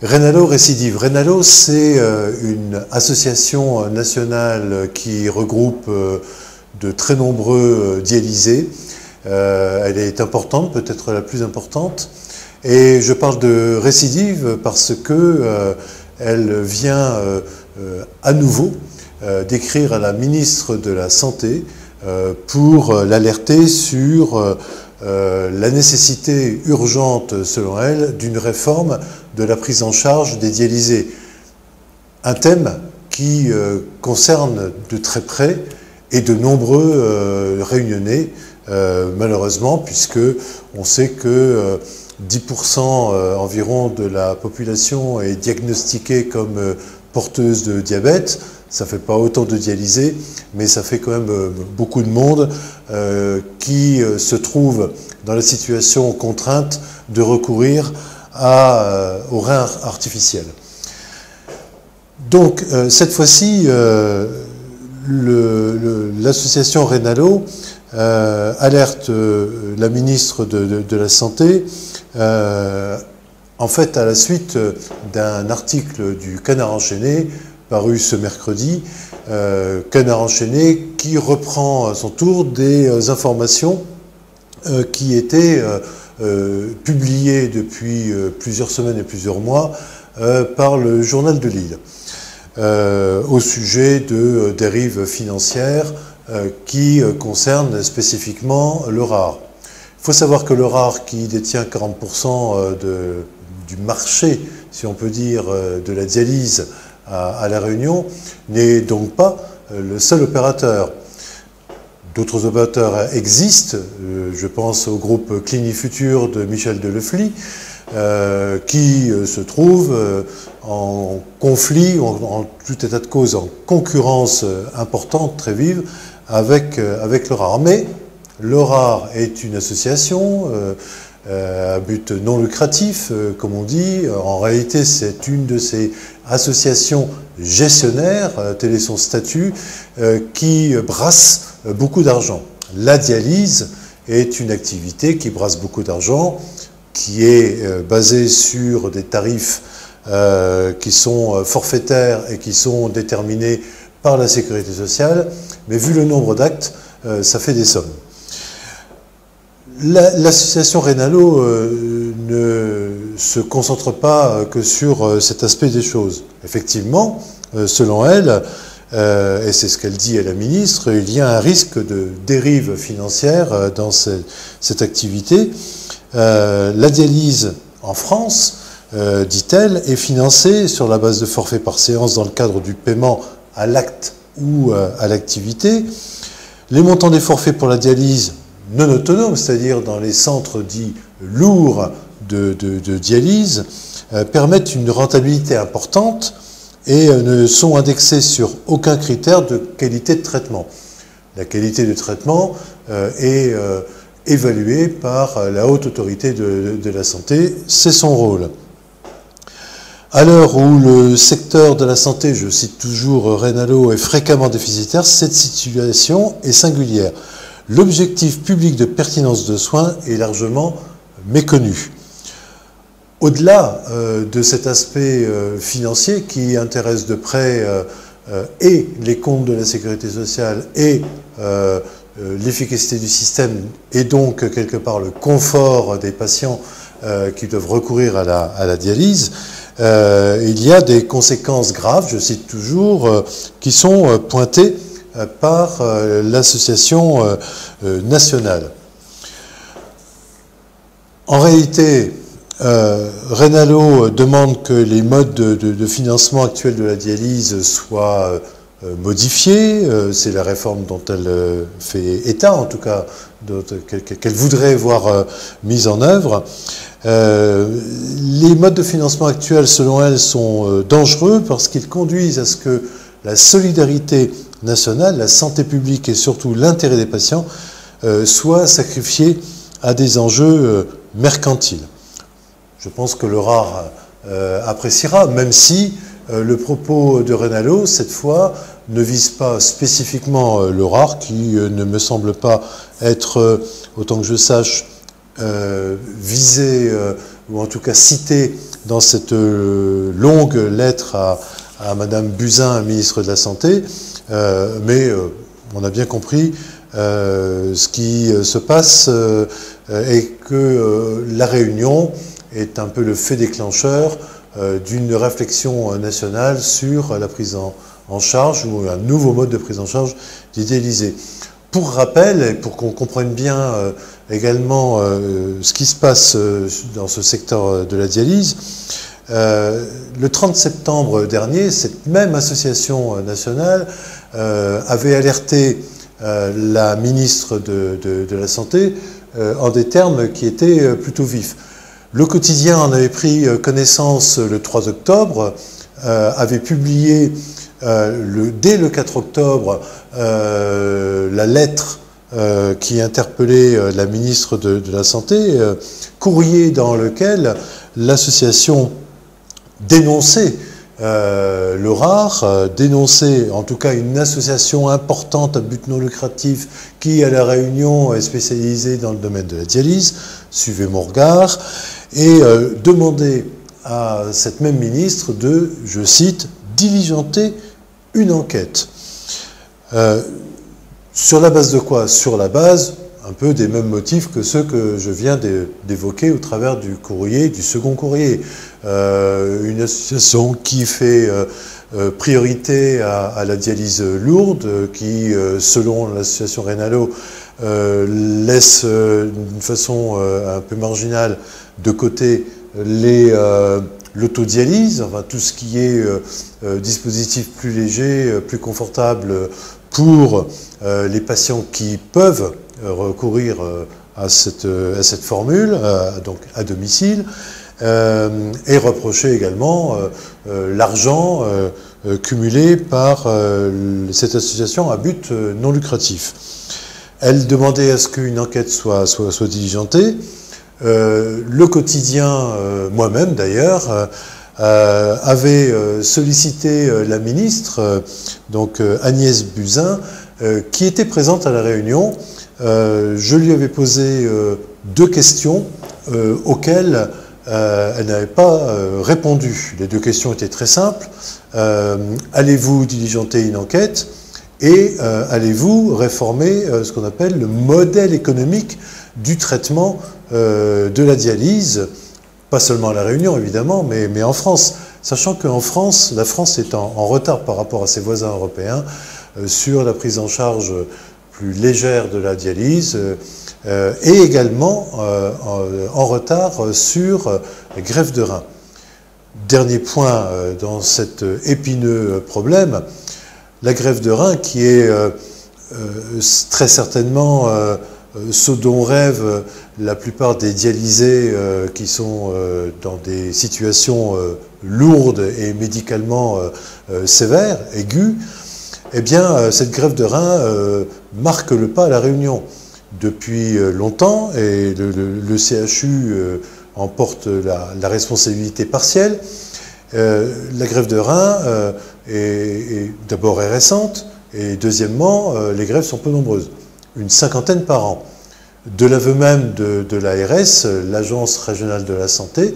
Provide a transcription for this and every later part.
Renalo Récidive. Renalo, c'est une association nationale qui regroupe de très nombreux dialysés. Elle est importante, peut-être la plus importante. Et je parle de récidive parce que elle vient à nouveau d'écrire à la ministre de la Santé pour l'alerter sur la nécessité urgente, selon elle, d'une réforme de la prise en charge des dialysés. Un thème qui concerne de très près et de nombreux réunionnais, malheureusement, puisque on sait que 10% environ de la population est diagnostiquée comme porteuse de diabète. Ça ne fait pas autant de dialysés, mais ça fait quand même beaucoup de monde qui se trouve dans la situation contrainte de recourir au rein artificiel. Donc, cette fois-ci, l'association Renalo alerte la ministre de la Santé, en fait, à la suite d'un article du Canard enchaîné, paru ce mercredi, Canard enchaîné qui reprend à son tour des informations qui étaient publiées depuis plusieurs semaines et plusieurs mois par le journal de Lille au sujet de dérives financières qui concernent spécifiquement le rare. Il faut savoir que le rare, qui détient 40% du marché, si on peut dire, de la dialyse à La Réunion, n'est donc pas le seul opérateur. D'autres opérateurs existent, je pense au groupe Clinifutur de Michel Delefly, qui se trouve en conflit, en tout état de cause, en concurrence importante, très vive, avec le rare. Mais le rare est une association à but non lucratif, comme on dit. En réalité, c'est une de ces associations gestionnaires, tel est son statut, qui brasse beaucoup d'argent. La dialyse est une activité qui brasse beaucoup d'argent, qui est basée sur des tarifs qui sont forfaitaires et qui sont déterminés par la sécurité sociale, mais vu le nombre d'actes, ça fait des sommes. L'association Renalo ne se concentre pas que sur cet aspect des choses. Effectivement, selon elle, et c'est ce qu'elle dit à la ministre, il y a un risque de dérive financière dans cette activité. La dialyse en France, dit-elle, est financée sur la base de forfait par séance dans le cadre du paiement à l'acte ou à l'activité. Les montants des forfaits pour la dialyse non autonomes, c'est-à-dire dans les centres dits lourds de dialyse, permettent une rentabilité importante et ne sont indexés sur aucun critère de qualité de traitement. La qualité de traitement est évaluée par la haute autorité de la santé, c'est son rôle. À l'heure où le secteur de la santé, je cite toujours Renalo, est fréquemment déficitaire, cette situation est singulière. L'objectif public de pertinence de soins est largement méconnu. Au-delà de cet aspect financier qui intéresse de près et les comptes de la sécurité sociale et l'efficacité du système et donc quelque part le confort des patients qui doivent recourir à la dialyse, il y a des conséquences graves, je cite toujours, qui sont pointées par l'association nationale. En réalité, Renalo demande que les modes de financement actuels de la dialyse soient modifiés. C'est la réforme dont elle fait état, en tout cas, qu'elle voudrait voir mise en œuvre. Les modes de financement actuels, selon elle, sont dangereux parce qu'ils conduisent à ce que la solidarité nationale, la santé publique et surtout l'intérêt des patients soient sacrifiés à des enjeux mercantiles. Je pense que le rare appréciera, même si le propos de Renalo, cette fois, ne vise pas spécifiquement le rare, qui ne me semble pas être, autant que je sache, visé, ou en tout cas cité dans cette longue lettre à Madame Buzyn, ministre de la Santé, mais on a bien compris ce qui se passe et que la Réunion est un peu le fait déclencheur d'une réflexion nationale sur la prise en charge ou un nouveau mode de prise en charge d'idéalisé. Pour rappel, et pour qu'on comprenne bien également ce qui se passe dans ce secteur de la dialyse, le 30 septembre dernier, cette même association nationale avait alerté la ministre de la Santé en des termes qui étaient plutôt vifs. Le quotidien en avait pris connaissance le 3 octobre, avait publié dès le 4 octobre la lettre qui interpellait la ministre de la Santé, courrier dans lequel l'association dénonçait le RAR, dénonçait en tout cas une association importante à but non lucratif qui à La Réunion est spécialisée dans le domaine de la dialyse, suivez mon regard, et demandait à cette même ministre de, je cite, diligenter une enquête. Sur la base de quoi? Sur la base un peu des mêmes motifs que ceux que je viens d'évoquer au travers du courrier, du second courrier. Une association qui fait priorité à la dialyse lourde, qui, selon l'association Rénalo, laisse d'une façon un peu marginale de côté l'autodialyse, enfin tout ce qui est dispositif plus léger, plus confortable pour les patients qui peuvent recourir à cette formule, donc à domicile, et reprocher également l'argent cumulé par cette association à but non lucratif. Elle demandait à ce qu'une enquête soit diligentée. Le quotidien, moi-même d'ailleurs, avait sollicité la ministre, donc Agnès Buzyn, qui était présente à La Réunion. Je lui avais posé deux questions auxquelles elle n'avait pas répondu. Les deux questions étaient très simples. Allez-vous diligenter une enquête et allez-vous réformer ce qu'on appelle le modèle économique du traitement de la dialyse, pas seulement à La Réunion évidemment, mais en France, sachant qu'en France, la France est en retard par rapport à ses voisins européens sur la prise en charge plus légère de la dialyse et également en retard sur les greffes de rein. Dernier point dans cet épineux problème, la greffe de rein qui est très certainement ce dont rêvent la plupart des dialysés qui sont dans des situations lourdes et médicalement sévères, aiguës, eh bien cette greffe de rein marque le pas à La Réunion depuis longtemps et le CHU en porte la responsabilité partielle. La greffe de rein d'abord est récente et deuxièmement les greffes sont peu nombreuses, une 50aine par an. De l'aveu même de l'ARS, l'Agence régionale de la santé,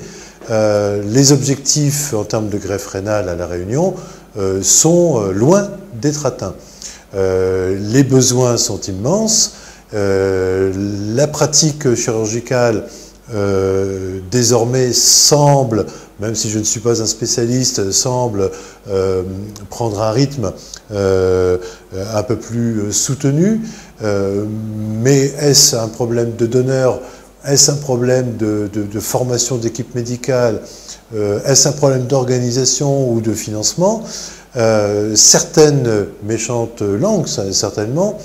les objectifs en termes de greffe rénale à La Réunion sont loin d'être atteints. Les besoins sont immenses, la pratique chirurgicale désormais semble, même si je ne suis pas un spécialiste, semble prendre un rythme un peu plus soutenu. Mais est-ce un problème de donneurs? Est-ce un problème de formation d'équipe médicale? Est-ce un problème d'organisation ou de financement? Certaines méchantes langues, certainement,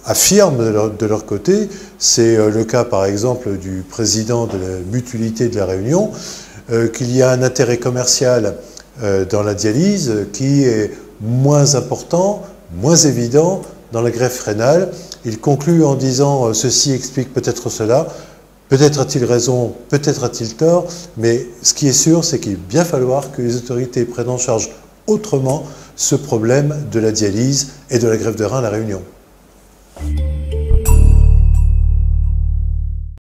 affirment de leur côté, c'est le cas par exemple du président de la mutualité de La Réunion, qu'il y a un intérêt commercial dans la dialyse qui est moins important, moins évident dans la greffe rénale. Il conclut en disant ceci explique peut-être cela, peut-être a-t-il raison, peut-être a-t-il tort, mais ce qui est sûr, c'est qu'il va bien falloir que les autorités prennent en charge autrement ce problème de la dialyse et de la greffe de rein à La Réunion.